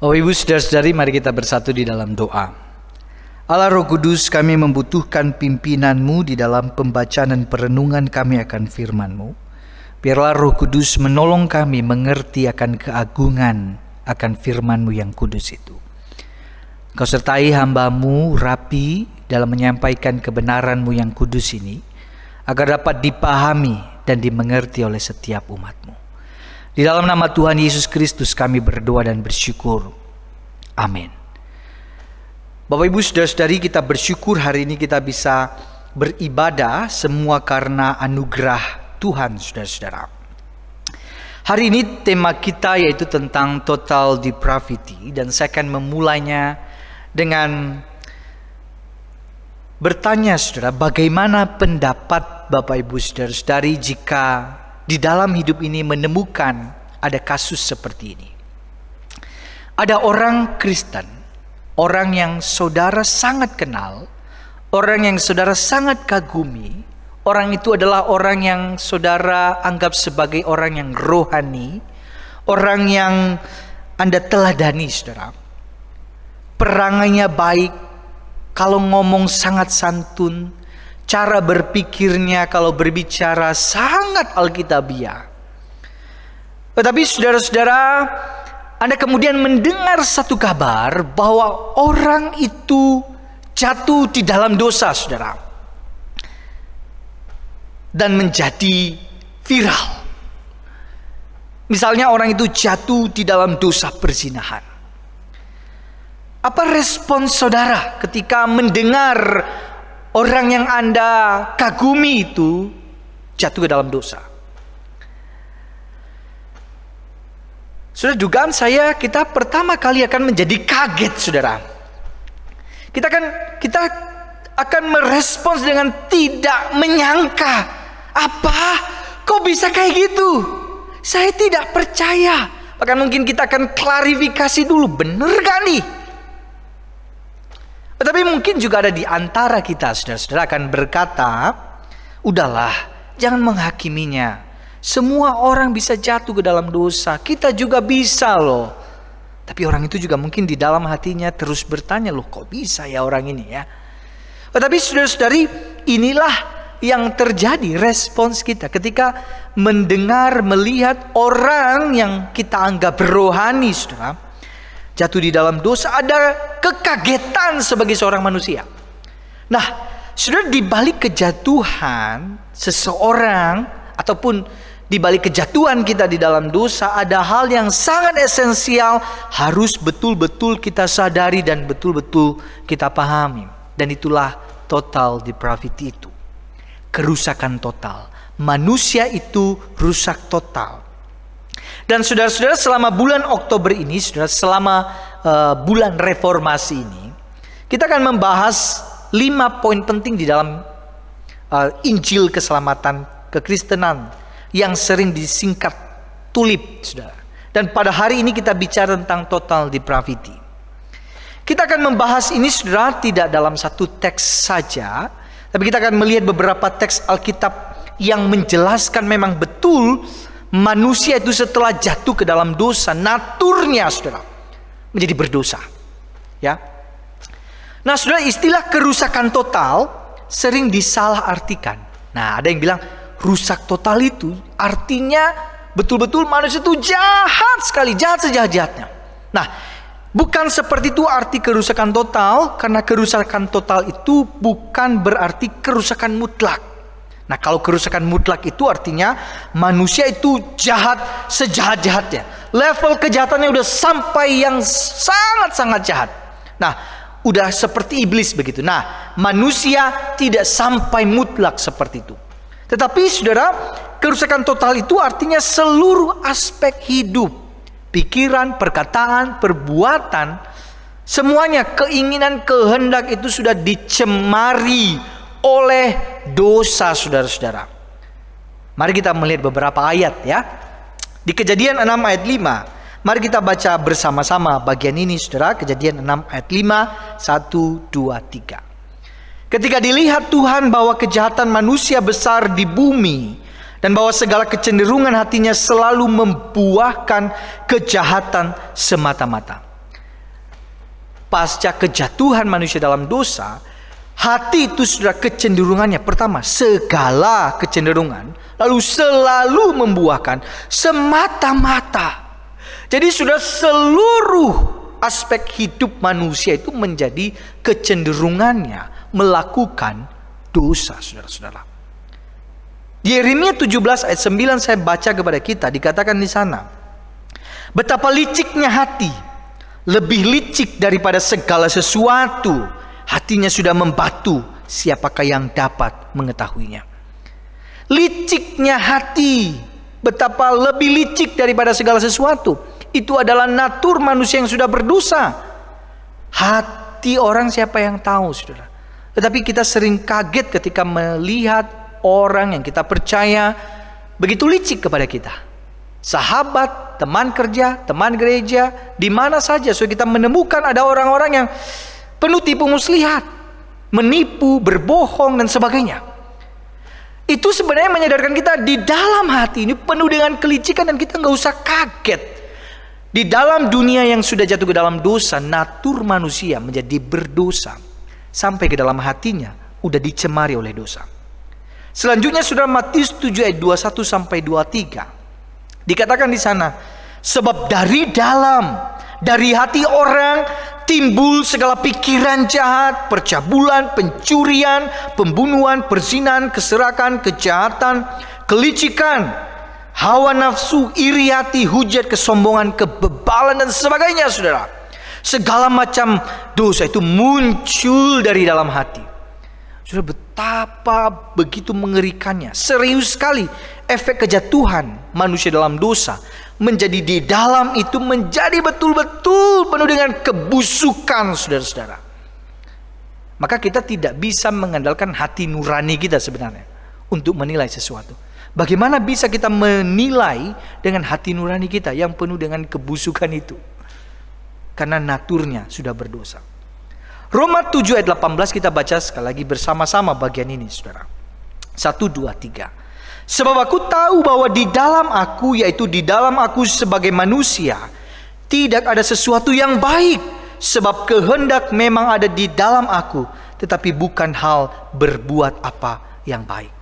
Bapak Ibu saudara-saudari, mari kita bersatu di dalam doa. Allah Roh Kudus, kami membutuhkan pimpinan-Mu di dalam pembacaan dan perenungan kami akan firman-Mu. Biarlah Roh Kudus menolong kami mengerti akan keagungan akan firman-Mu yang kudus itu. Kau sertai hamba-Mu Rapi dalam menyampaikan kebenaran-Mu yang kudus ini, agar dapat dipahami dan dimengerti oleh setiap umat-Mu. Di dalam nama Tuhan Yesus Kristus kami berdoa dan bersyukur. Amin. Bapak Ibu saudara-saudari, kita bersyukur hari ini kita bisa beribadah semua karena anugerah Tuhan, saudara-saudara. Hari ini tema kita yaitu tentang total depravity, dan saya akan memulainya dengan bertanya saudara, bagaimana pendapat Bapak Ibu saudara-saudari jika di dalam hidup ini menemukan ada kasus seperti ini. Ada orang Kristen, orang yang saudara sangat kenal, orang yang saudara sangat kagumi. Orang itu adalah orang yang saudara anggap sebagai orang yang rohani, orang yang Anda teladani saudara. Perangainya baik, kalau ngomong sangat santun, cara berpikirnya kalau berbicara sangat alkitabiah. Tetapi saudara-saudara, Anda kemudian mendengar satu kabar bahwa orang itu jatuh di dalam dosa, saudara, dan menjadi viral. Misalnya orang itu jatuh di dalam dosa perzinahan. Apa respon saudara ketika mendengar orang yang Anda kagumi itu jatuh ke dalam dosa? Saudara, dugaan saya kita pertama kali akan menjadi kaget, saudara. Kita akan merespons dengan tidak menyangka. Apa? Kok bisa kayak gitu? Saya tidak percaya. Bahkan mungkin kita akan klarifikasi dulu, bener gak nih? Tapi mungkin juga ada di antara kita, saudara-saudara, akan berkata, udahlah, jangan menghakiminya. Semua orang bisa jatuh ke dalam dosa. Kita juga bisa loh. Tapi orang itu juga mungkin di dalam hatinya terus bertanya, loh kok bisa ya orang ini ya. Tapi saudara-saudari, inilah yang terjadi respons kita ketika mendengar, melihat orang yang kita anggap rohani, saudara, jatuh di dalam dosa. Ada kekagetan sebagai seorang manusia. Nah, saudara, di balik kejatuhan seseorang ataupun di balik kejatuhan kita di dalam dosa, ada hal yang sangat esensial harus betul-betul kita sadari dan betul-betul kita pahami. Dan itulah total depravity itu. Kerusakan total. Manusia itu rusak total. Dan saudara-saudara, selama bulan Oktober ini, saudara, selama bulan reformasi ini, kita akan membahas 5 poin penting di dalam Injil keselamatan kekristenan yang sering disingkat tulip, saudara. Dan pada hari ini kita bicara tentang total depravity. Kita akan membahas ini, saudara, tidak dalam satu teks saja, tapi kita akan melihat beberapa teks Alkitab yang menjelaskan memang betul manusia itu setelah jatuh ke dalam dosa, naturnya, saudara, menjadi berdosa. Ya. Nah, saudara, istilah kerusakan total sering disalahartikan. Nah, ada yang bilang rusak total itu artinya betul-betul manusia itu jahat sekali, jahat sejahat-jahatnya. Nah, bukan seperti itu arti kerusakan total, karena kerusakan total itu bukan berarti kerusakan mutlak. Nah, kalau kerusakan mutlak itu artinya manusia itu jahat sejahat-jahatnya. Level kejahatannya udah sampai yang sangat-sangat jahat. Nah, udah seperti iblis begitu. Nah, manusia tidak sampai mutlak seperti itu. Tetapi saudara, kerusakan total itu artinya seluruh aspek hidup, pikiran, perkataan, perbuatan, semuanya, keinginan, kehendak itu sudah dicemari oleh dosa, saudara-saudara. Mari kita melihat beberapa ayat ya. Di Kejadian 6 ayat 5. Mari kita baca bersama-sama bagian ini, saudara. Kejadian 6 ayat 5. 1, 2, 3. Ketika dilihat Tuhan bahwa kejahatan manusia besar di bumi, dan bahwa segala kecenderungan hatinya selalu membuahkan kejahatan semata-mata. pasca kejatuhan manusia dalam dosa, hati itu sudah kecenderungannya. Pertama, segala kecenderungan, lalu selalu membuahkan semata-mata. Jadi sudah seluruh aspek hidup manusia itu menjadi kecenderungannya melakukan dosa, saudara-saudara. Di Yeremia 17 ayat 9 saya baca kepada kita, dikatakan di sana, betapa liciknya hati, lebih licik daripada segala sesuatu. Hatinya sudah membatu, siapakah yang dapat mengetahuinya? Liciknya hati, betapa lebih licik daripada segala sesuatu. Itu adalah natur manusia yang sudah berdosa. Hati orang siapa yang tahu, saudara? Tetapi kita sering kaget ketika melihat orang yang kita percaya begitu licik kepada kita. Sahabat, teman kerja, teman gereja, di mana saja. So kita menemukan ada orang-orang yang penuh tipu muslihat, menipu, berbohong dan sebagainya. Itu sebenarnya menyadarkan kita di dalam hati ini penuh dengan kelicikan dan kita nggak usah kaget. Di dalam dunia yang sudah jatuh ke dalam dosa, natur manusia menjadi berdosa. Sampai ke dalam hatinya udah dicemari oleh dosa. Selanjutnya saudara, Matius 7 ayat 21 sampai 23. Dikatakan di sana, sebab dari dalam, dari hati orang timbul segala pikiran jahat, percabulan, pencurian, pembunuhan, perzinahan, keserakan, kejahatan, kelicikan, hawa nafsu, iri hati, hujat, kesombongan, kebebalan dan sebagainya, saudara. Segala macam dosa itu muncul dari dalam hati. Saudara, betapa begitu mengerikannya. Serius sekali efek kejatuhan manusia dalam dosa menjadi di dalam itu menjadi betul-betul penuh dengan kebusukan, saudara-saudara. Maka kita tidak bisa mengandalkan hati nurani kita sebenarnya untuk menilai sesuatu. Bagaimana bisa kita menilai dengan hati nurani kita yang penuh dengan kebusukan itu? Karena naturnya sudah berdosa. Roma 7 ayat 18 kita baca sekali lagi bersama-sama bagian ini, saudara. 1, 2, 3. Sebab aku tahu bahwa di dalam aku, yaitu di dalam aku sebagai manusia, tidak ada sesuatu yang baik. Sebab kehendak memang ada di dalam aku, tetapi bukan hal berbuat apa yang baik.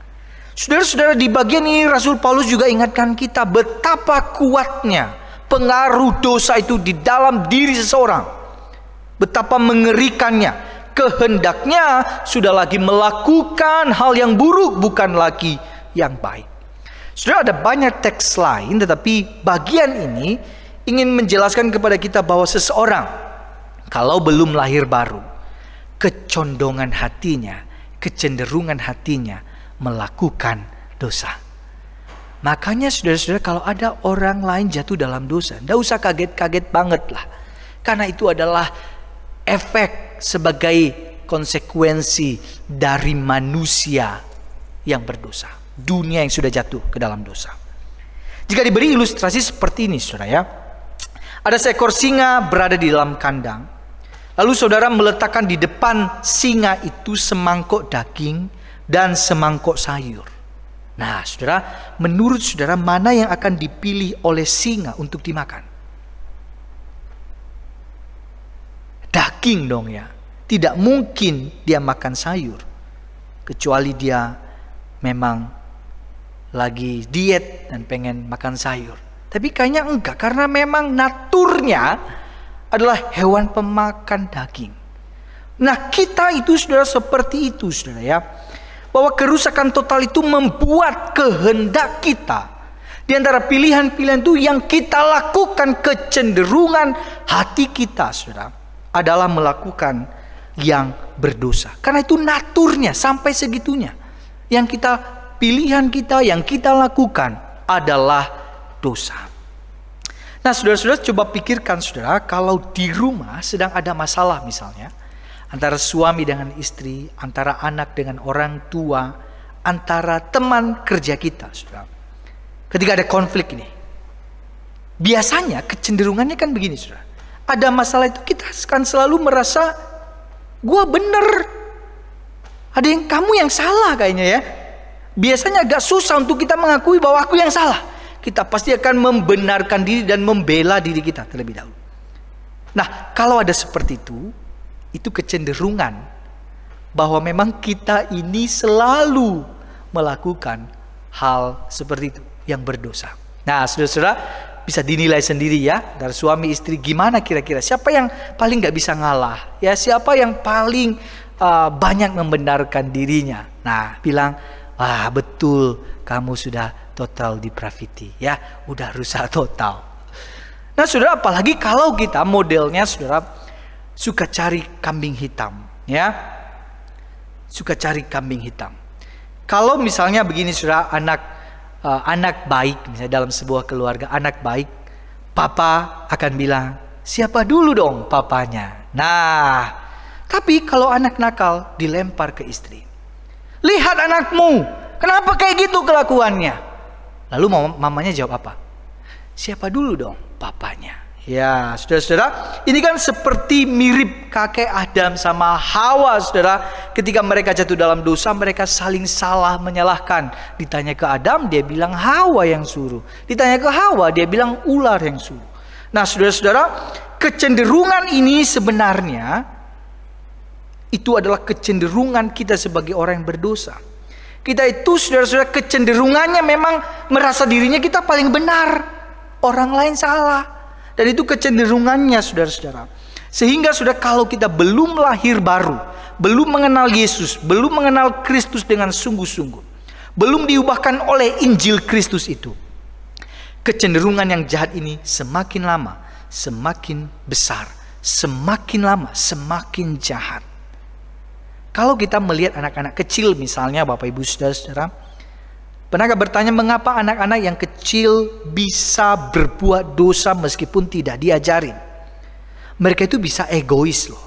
Saudara-saudara, di bagian ini Rasul Paulus juga ingatkan kita betapa kuatnya pengaruh dosa itu di dalam diri seseorang. Betapa mengerikannya. Kehendaknya sudah lagi melakukan hal yang buruk, bukan lagi yang baik. Saudara, ada banyak teks lain, tetapi bagian ini ingin menjelaskan kepada kita bahwa seseorang kalau belum lahir baru, kecondongan hatinya, kecenderungan hatinya melakukan dosa. Makanya saudara-saudara, kalau ada orang lain jatuh dalam dosa, tidak usah kaget-kaget banget lah. Karena itu adalah efek sebagai konsekuensi dari manusia yang berdosa. Dunia yang sudah jatuh ke dalam dosa. Jika diberi ilustrasi seperti ini, saudara ya. Ada seekor singa berada di dalam kandang. Lalu saudara meletakkan di depan singa itu semangkok daging dan semangkok sayur. Nah, saudara, menurut saudara mana yang akan dipilih oleh singa untuk dimakan? Daging dong ya. Tidak mungkin dia makan sayur. Kecuali dia memang lagi diet dan pengen makan sayur. Tapi kayaknya enggak, karena memang naturnya adalah hewan pemakan daging. Nah, kita itu saudara seperti itu, saudara ya. Bahwa kerusakan total itu membuat kehendak kita di antara pilihan-pilihan itu yang kita lakukan, kecenderungan hati kita, saudara, adalah melakukan yang berdosa. Karena itu naturnya sampai segitunya. Yang kita pilihan kita, yang kita lakukan adalah dosa. Nah, saudara-saudara, coba pikirkan, saudara, kalau di rumah sedang ada masalah misalnya, antara suami dengan istri, antara anak dengan orang tua, antara teman kerja kita, saudara. Ketika ada konflik ini, biasanya kecenderungannya kan begini, saudara. Ada masalah itu kita akan selalu merasa, gua bener, ada yang kamu yang salah kayaknya ya. Biasanya agak susah untuk kita mengakui bahwa aku yang salah. Kita pasti akan membenarkan diri dan membela diri kita terlebih dahulu. Nah, kalau ada seperti itu, itu kecenderungan bahwa memang kita ini selalu melakukan hal seperti itu yang berdosa. Nah, saudara-saudara, bisa dinilai sendiri ya dari suami istri, gimana kira-kira siapa yang paling gak bisa ngalah ya, siapa yang paling banyak membenarkan dirinya. Nah, bilang, wah betul, kamu sudah total depravity ya, udah rusak total. Nah saudara, apalagi kalau kita modelnya saudara suka cari kambing hitam ya, suka cari kambing hitam. Kalau misalnya begini saudara, anak baik misalnya dalam sebuah keluarga, anak baik, papa akan bilang, siapa dulu dong papanya. Nah, tapi kalau anak nakal dilempar ke istri, lihat anakmu, kenapa kayak gitu kelakuannya? Lalu mamanya jawab apa? Siapa dulu dong papanya. Ya saudara-saudara, ini kan seperti mirip kakek Adam sama Hawa saudara. Ketika mereka jatuh dalam dosa, mereka saling salah menyalahkan. Ditanya ke Adam, dia bilang Hawa yang suruh. Ditanya ke Hawa, dia bilang ular yang suruh. Nah saudara-saudara, kecenderungan ini sebenarnya itu adalah kecenderungan kita sebagai orang yang berdosa. Kita itu saudara-saudara kecenderungannya memang merasa dirinya kita paling benar, orang lain salah. Dan itu kecenderungannya saudara-saudara. Sehingga saudara, kalau kita belum lahir baru, belum mengenal Yesus, belum mengenal Kristus dengan sungguh-sungguh, belum diubahkan oleh Injil Kristus itu, kecenderungan yang jahat ini semakin lama semakin besar, semakin lama semakin jahat. Kalau kita melihat anak-anak kecil misalnya, Bapak Ibu Saudara, pernah gak bertanya mengapa anak-anak yang kecil bisa berbuat dosa meskipun tidak diajarin? Mereka itu bisa egois loh.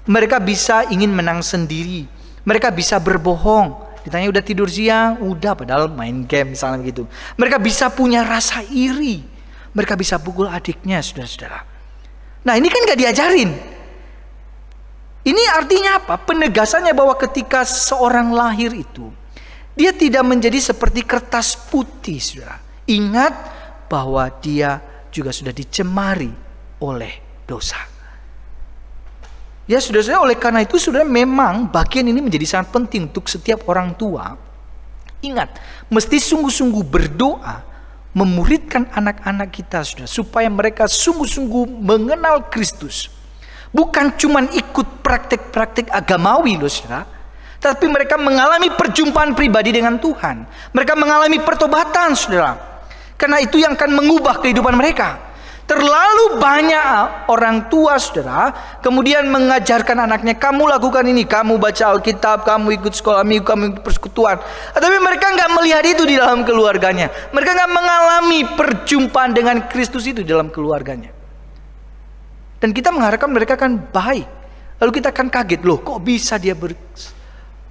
Mereka bisa ingin menang sendiri. Mereka bisa berbohong. Ditanya udah tidur siang, udah, padahal main game misalnya begitu. Mereka bisa punya rasa iri. Mereka bisa pukul adiknya, saudara-saudara. Nah ini kan gak diajarin. Ini artinya apa? Penegasannya bahwa ketika seorang lahir itu, dia tidak menjadi seperti kertas putih, saudara. Ingat bahwa dia juga sudah dicemari oleh dosa. Ya saudara-saudara, oleh karena itu saudara, memang bagian ini menjadi sangat penting untuk setiap orang tua. Ingat, mesti sungguh-sungguh berdoa memuridkan anak-anak kita, saudara, supaya mereka sungguh-sungguh mengenal Kristus. Bukan cuman ikut praktek-praktek agamawi loh saudara, tapi mereka mengalami perjumpaan pribadi dengan Tuhan. Mereka mengalami pertobatan saudara. Karena itu yang akan mengubah kehidupan mereka. Terlalu banyak orang tua saudara kemudian mengajarkan anaknya, kamu lakukan ini, kamu baca Alkitab, kamu ikut sekolah minggu, kamu ikut persekutuan. Tapi mereka nggak melihat itu di dalam keluarganya. Mereka nggak mengalami perjumpaan dengan Kristus itu dalam keluarganya. Dan kita mengharapkan mereka akan baik. Lalu kita akan kaget, loh kok bisa dia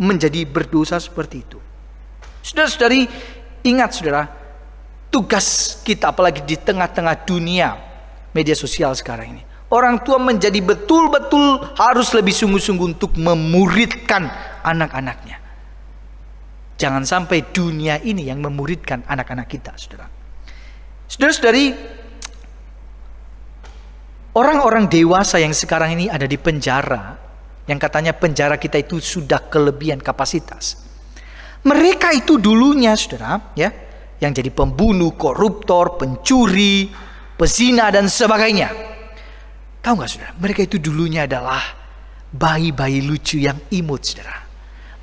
menjadi berdosa seperti itu. Saudara-saudari, ingat saudara, tugas kita apalagi di tengah-tengah dunia media sosial sekarang ini, orang tua menjadi betul-betul harus lebih sungguh-sungguh untuk memuridkan anak-anaknya. Jangan sampai dunia ini yang memuridkan anak-anak kita, saudara. Saudara-saudari, orang-orang dewasa yang sekarang ini ada di penjara, yang katanya penjara kita itu sudah kelebihan kapasitas. Mereka itu dulunya saudara ya, yang jadi pembunuh, koruptor, pencuri, pezina dan sebagainya. Tahu nggak saudara? Mereka itu dulunya adalah bayi-bayi lucu yang imut saudara.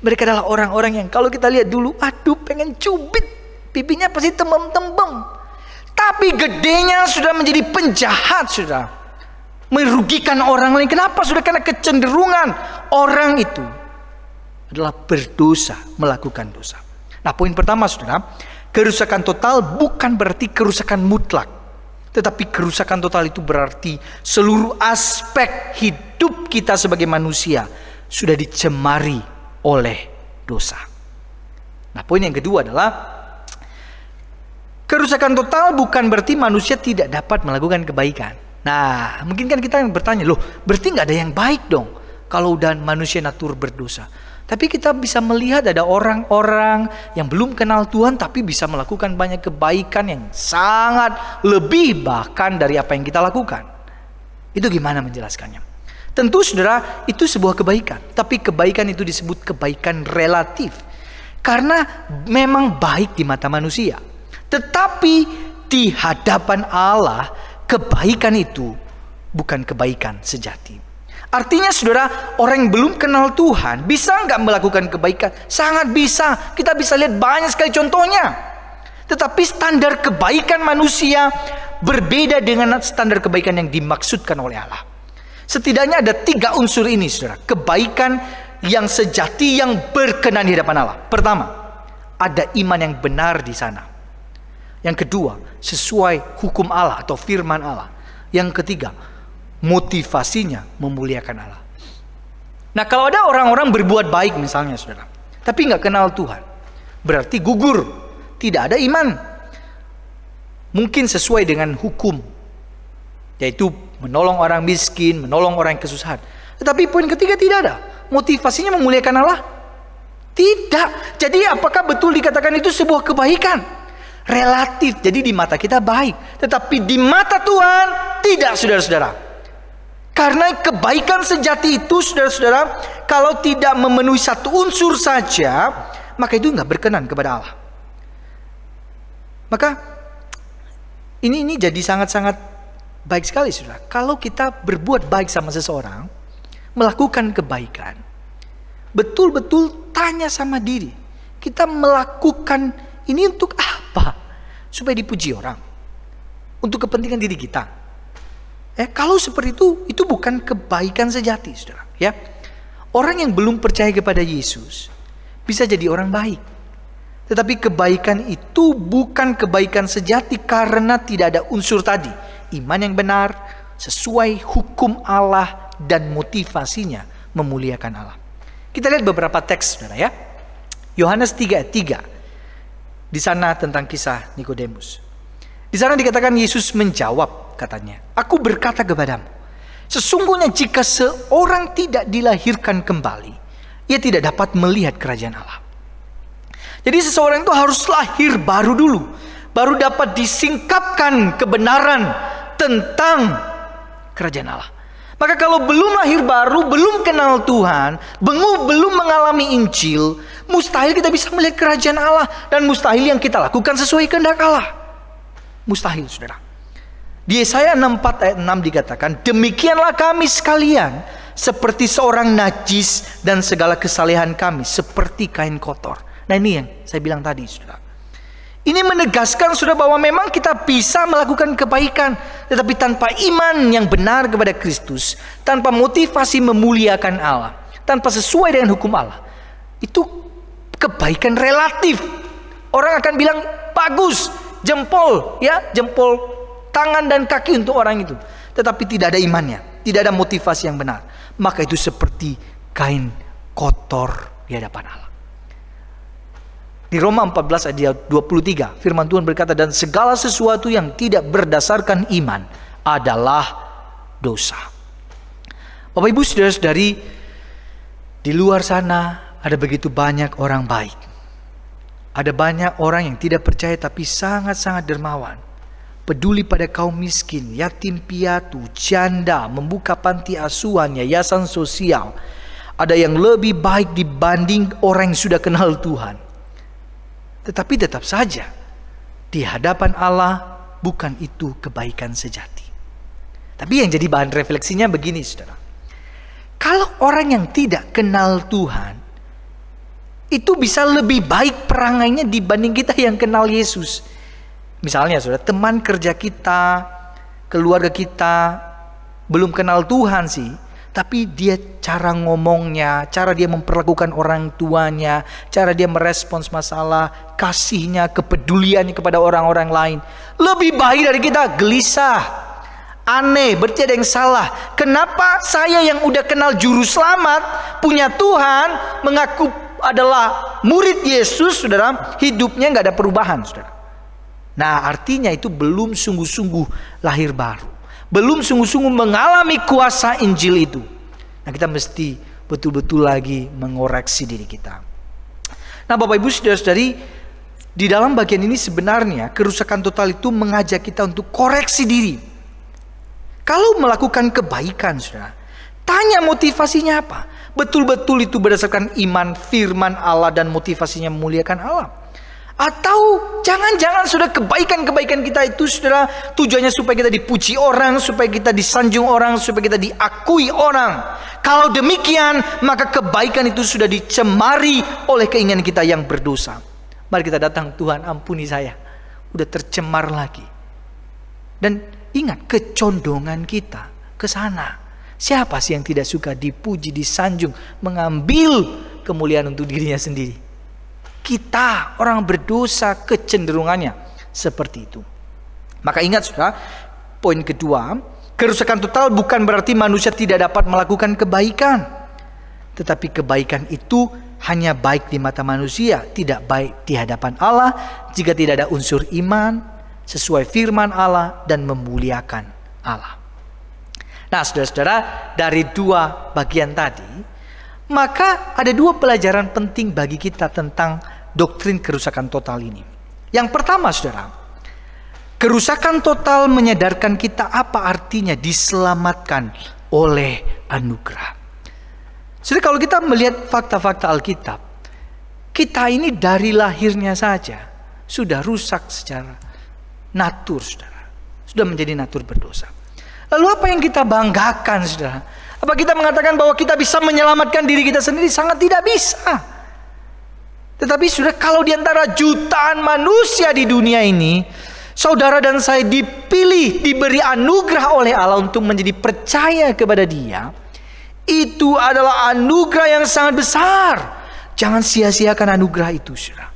Mereka adalah orang-orang yang kalau kita lihat dulu, aduh pengen cubit, pipinya pasti tembem-tembem. Tapi gedenya sudah menjadi penjahat saudara. Merugikan orang lain. Kenapa? Sudah karena kecenderungan orang itu adalah berdosa, melakukan dosa. Nah poin pertama saudara, kerusakan total bukan berarti kerusakan mutlak. Tetapi kerusakan total itu berarti seluruh aspek hidup kita sebagai manusia sudah dicemari oleh dosa. Nah poin yang kedua adalah kerusakan total bukan berarti manusia tidak dapat melakukan kebaikan. Nah, mungkin kan kita bertanya, loh berarti nggak ada yang baik dong kalau udah manusia natur berdosa. Tapi kita bisa melihat ada orang-orang yang belum kenal Tuhan tapi bisa melakukan banyak kebaikan yang sangat lebih bahkan dari apa yang kita lakukan. Itu gimana menjelaskannya? Tentu saudara, itu sebuah kebaikan. Tapi kebaikan itu disebut kebaikan relatif. Karena memang baik di mata manusia. Tetapi di hadapan Allah, kebaikan itu bukan kebaikan sejati. Artinya saudara, orang yang belum kenal Tuhan bisa nggak melakukan kebaikan? Sangat bisa. Kita bisa lihat banyak sekali contohnya. Tetapi standar kebaikan manusia berbeda dengan standar kebaikan yang dimaksudkan oleh Allah. Setidaknya ada 3 unsur ini saudara. Kebaikan yang sejati yang berkenan di hadapan Allah. Pertama, ada iman yang benar di sana. Yang kedua, sesuai hukum Allah atau firman Allah. Yang ketiga, motivasinya memuliakan Allah. Nah, kalau ada orang-orang berbuat baik misalnya saudara, tapi nggak kenal Tuhan, berarti gugur, tidak ada iman. Mungkin sesuai dengan hukum, yaitu menolong orang miskin, menolong orang yang kesusahan. Tetapi poin ketiga tidak ada. Motivasinya memuliakan Allah? Tidak. Jadi apakah betul dikatakan itu sebuah kebaikan? Relatif. Jadi di mata kita baik, tetapi di mata Tuhan tidak, saudara-saudara. Karena kebaikan sejati itu, saudara-saudara, kalau tidak memenuhi satu unsur saja, maka itu nggak berkenan kepada Allah. Maka ini jadi sangat-sangat baik sekali, saudara. Kalau kita berbuat baik sama seseorang, melakukan kebaikan, betul-betul tanya sama diri, kita melakukan ini untuk apa? Supaya dipuji orang, untuk kepentingan diri kita. Kalau seperti itu bukan kebaikan sejati, saudara. Ya, orang yang belum percaya kepada Yesus bisa jadi orang baik, tetapi kebaikan itu bukan kebaikan sejati karena tidak ada unsur tadi, iman yang benar, sesuai hukum Allah, dan motivasinya memuliakan Allah. Kita lihat beberapa teks, saudara ya. Yohanes 3 ayat 3. Di sana tentang kisah Nikodemus. Di sana dikatakan Yesus menjawab, katanya, "Aku berkata kepadamu, sesungguhnya jika seorang tidak dilahirkan kembali, ia tidak dapat melihat kerajaan Allah." Jadi seseorang itu harus lahir baru dulu, baru dapat disingkapkan kebenaran tentang kerajaan Allah. Maka kalau belum lahir baru, belum kenal Tuhan, belum mengalami Injil, mustahil kita bisa melihat kerajaan Allah. Dan mustahil yang kita lakukan sesuai kehendak Allah. Mustahil, saudara. Di Yesaya 64 ayat 6 dikatakan, "Demikianlah kami sekalian seperti seorang najis, dan segala kesalehan kami seperti kain kotor." Nah, ini yang saya bilang tadi, saudara. Ini menegaskan, saudara, bahwa memang kita bisa melakukan kebaikan, tetapi tanpa iman yang benar kepada Kristus, tanpa motivasi memuliakan Allah, tanpa sesuai dengan hukum Allah, itu kebaikan relatif. Orang akan bilang bagus, jempol, ya, jempol tangan dan kaki untuk orang itu, tetapi tidak ada imannya, tidak ada motivasi yang benar, maka itu seperti kain kotor di hadapan Allah. Di Roma 14 ayat 23, firman Tuhan berkata, "Dan segala sesuatu yang tidak berdasarkan iman adalah dosa." Bapak Ibu saudara-saudari, di luar sana ada begitu banyak orang baik. Ada banyak orang yang tidak percaya tapi sangat-sangat dermawan, peduli pada kaum miskin, yatim piatu, janda, membuka panti asuhan, yayasan sosial. Ada yang lebih baik dibanding orang yang sudah kenal Tuhan. Tetapi tetap saja di hadapan Allah bukan itu kebaikan sejati. Tapi yang jadi bahan refleksinya begini, saudara. Kalau orang yang tidak kenal Tuhan itu bisa lebih baik perangainya dibanding kita yang kenal Yesus. Misalnya, saudara, teman kerja kita, keluarga kita belum kenal Tuhan sih, tapi dia cara ngomongnya, cara dia memperlakukan orang tuanya, cara dia merespons masalah, kasihnya, kepeduliannya kepada orang-orang lain lebih baik dari kita. Gelisah, aneh, berarti ada yang salah. Kenapa saya yang udah kenal juru selamat, punya Tuhan, mengaku adalah murid Yesus, saudara, hidupnya nggak ada perubahan, saudara? Nah, artinya itu belum sungguh-sungguh lahir baru, belum sungguh-sungguh mengalami kuasa Injil itu. Nah, kita mesti betul-betul lagi mengoreksi diri kita. Nah, Bapak Ibu saudara-saudari, di dalam bagian ini sebenarnya kerusakan total itu mengajak kita untuk koreksi diri. Kalau melakukan kebaikan, saudara, Tanya motivasinya apa? Betul-betul itu berdasarkan iman, firman Allah, dan motivasinya memuliakan Allah? Atau jangan-jangan sudah kebaikan-kebaikan kita itu saudara tujuannya supaya kita dipuji orang, supaya kita disanjung orang, supaya kita diakui orang. Kalau demikian, maka kebaikan itu sudah dicemari oleh keinginan kita yang berdosa. Mari kita datang, Tuhan ampuni saya, udah tercemar lagi. Dan ingat, kecondongan kita ke sana. Siapa sih yang tidak suka dipuji, disanjung, mengambil kemuliaan untuk dirinya sendiri? Kita, orang berdosa, kecenderungannya seperti itu. Maka ingat saudara, poin kedua, kerusakan total bukan berarti manusia tidak dapat melakukan kebaikan. Tetapi kebaikan itu hanya baik di mata manusia, tidak baik di hadapan Allah jika tidak ada unsur iman, sesuai firman Allah, dan memuliakan Allah. Nah saudara-saudara, dari dua bagian tadi, maka ada dua pelajaran penting bagi kita tentang doktrin kerusakan total ini. Yang pertama saudara, kerusakan total menyadarkan kita apa artinya diselamatkan oleh anugerah. Saudara, kalau kita melihat fakta-fakta Alkitab, kita ini dari lahirnya saja sudah rusak secara natur saudara. Sudah menjadi natur berdosa. Lalu apa yang kita banggakan saudara? Apa kita mengatakan bahwa kita bisa menyelamatkan diri kita sendiri? Sangat tidak bisa. Tetapi saudara, kalau di antara jutaan manusia di dunia ini, saudara dan saya dipilih, diberi anugerah oleh Allah untuk menjadi percaya kepada Dia, itu adalah anugerah yang sangat besar. Jangan sia-siakan anugerah itu saudara.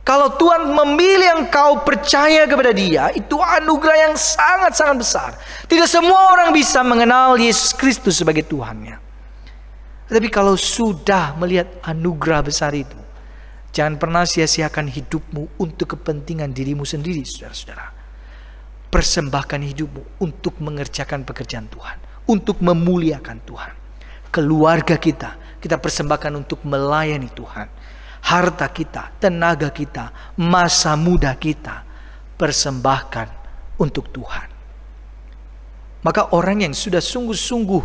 Kalau Tuhan memilih engkau percaya kepada Dia, itu anugerah yang sangat-sangat besar. Tidak semua orang bisa mengenal Yesus Kristus sebagai Tuhannya. Tetapi kalau sudah melihat anugerah besar itu, jangan pernah sia-siakan hidupmu untuk kepentingan dirimu sendiri, saudara-saudara. Persembahkan hidupmu untuk mengerjakan pekerjaan Tuhan, untuk memuliakan Tuhan. Keluarga kita persembahkan untuk melayani Tuhan. Harta kita, tenaga kita, masa muda kita, persembahkan untuk Tuhan. Maka orang yang sudah sungguh-sungguh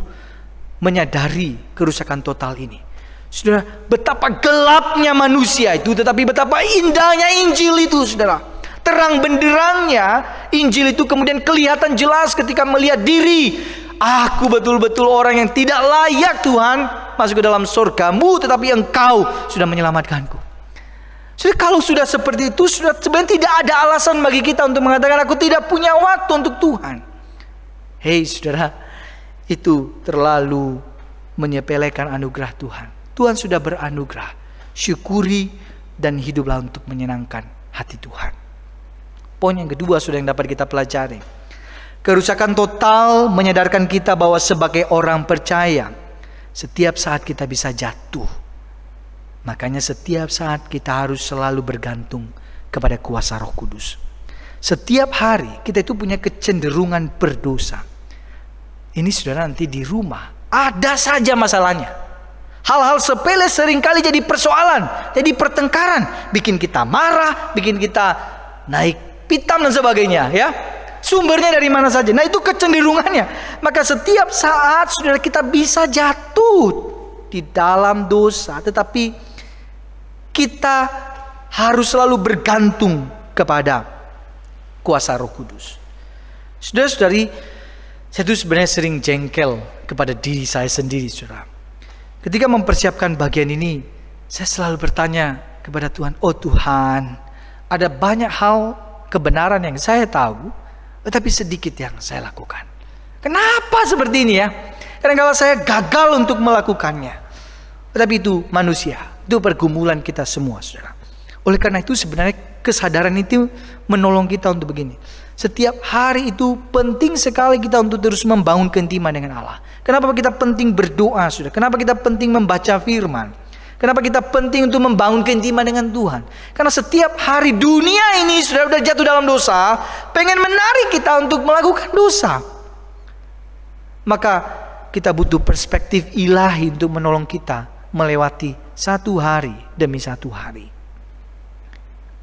menyadari kerusakan total ini, saudara, betapa gelapnya manusia itu, tetapi betapa indahnya Injil itu, saudara. Terang benderangnya Injil itu kemudian kelihatan jelas ketika melihat diri. Aku betul-betul orang yang tidak layak Tuhan masuk ke dalam surgamu, tetapi engkau sudah menyelamatkanku. Jadi kalau sudah seperti itu, sudah sebenarnya tidak ada alasan bagi kita untuk mengatakan aku tidak punya waktu untuk Tuhan. Hei saudara, itu terlalu menyepelekan anugerah Tuhan. Tuhan sudah beranugerah. Syukuri dan hiduplah untuk menyenangkan hati Tuhan. Poin yang kedua sudah yang dapat kita pelajari. Kerusakan total menyadarkan kita bahwa sebagai orang percaya, setiap saat kita bisa jatuh. Makanya setiap saat kita harus selalu bergantung kepada kuasa Roh Kudus. Setiap hari kita itu punya kecenderungan berdosa. Ini saudara, nanti di rumah ada saja masalahnya. Hal-hal sepele seringkali jadi persoalan, jadi pertengkaran, bikin kita marah, bikin kita naik pitam dan sebagainya, ya. Sumbernya dari mana saja. Nah, itu kecenderungannya. Maka setiap saat saudara kita bisa jatuh di dalam dosa, tetapi kita harus selalu bergantung kepada kuasa Roh Kudus. Saudara-saudari, saya itu sebenarnya sering jengkel kepada diri saya sendiri, saudara. Ketika mempersiapkan bagian ini, saya selalu bertanya kepada Tuhan, oh Tuhan, ada banyak hal kebenaran yang saya tahu, tetapi sedikit yang saya lakukan. Kenapa seperti ini ya? Kadang-kadang saya gagal untuk melakukannya. Tetapi itu manusia, itu pergumulan kita semua, saudara. Oleh karena itu sebenarnya kesadaran itu menolong kita untuk begini. Setiap hari itu penting sekali kita untuk terus membangun keintiman dengan Allah. Kenapa kita penting berdoa, saudara? Kenapa kita penting membaca firman? Kenapa kita penting untuk membangun keintiman dengan Tuhan? Karena setiap hari dunia ini sudah jatuh dalam dosa, pengen menarik kita untuk melakukan dosa. Maka kita butuh perspektif ilahi untuk menolong kita melewati satu hari demi satu hari.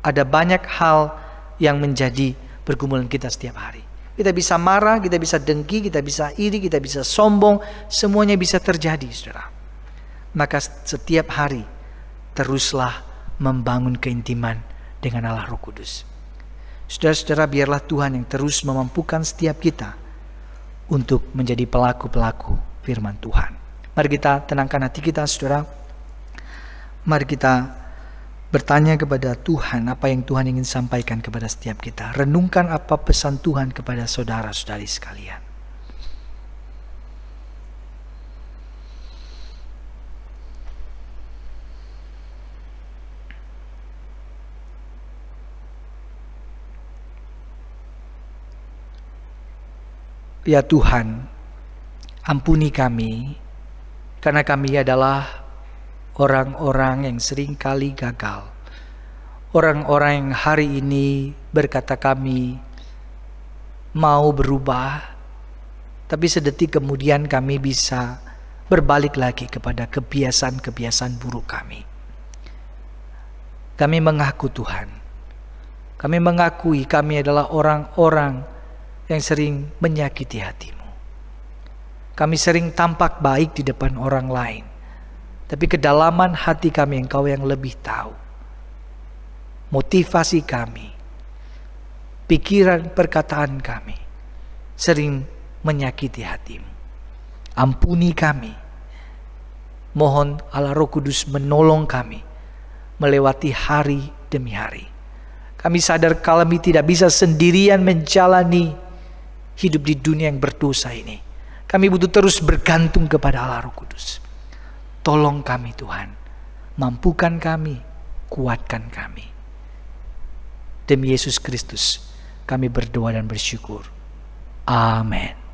Ada banyak hal yang menjadi pergumulan kita setiap hari. Kita bisa marah, kita bisa dengki, kita bisa iri, kita bisa sombong. Semuanya bisa terjadi, saudara. Maka setiap hari teruslah membangun keintiman dengan Allah Roh Kudus. Saudara-saudara, biarlah Tuhan yang terus memampukan setiap kita untuk menjadi pelaku-pelaku firman Tuhan. Mari kita tenangkan hati kita, saudara. Mari kita bertanya kepada Tuhan apa yang Tuhan ingin sampaikan kepada setiap kita. Renungkan apa pesan Tuhan kepada saudara-saudari sekalian. Ya Tuhan, ampuni kami, karena kami adalah orang-orang yang seringkali gagal. Orang-orang yang hari ini berkata kami mau berubah, tapi sedetik kemudian kami bisa berbalik lagi kepada kebiasaan-kebiasaan buruk kami. Kami mengaku Tuhan, kami mengakui kami adalah orang-orang yang sering menyakiti hati-Mu. Kami sering tampak baik di depan orang lain, tapi kedalaman hati kami Engkau yang lebih tahu. Motivasi kami, pikiran, perkataan kami sering menyakiti hati-Mu. Ampuni kami. Mohon Allah Roh Kudus menolong kami melewati hari demi hari. Kami sadar kami tidak bisa sendirian menjalani hidup di dunia yang berdosa ini. Kami butuh terus bergantung kepada Allah Roh Kudus. Tolong kami Tuhan, mampukan kami, kuatkan kami. Demi Yesus Kristus kami berdoa dan bersyukur. Amin.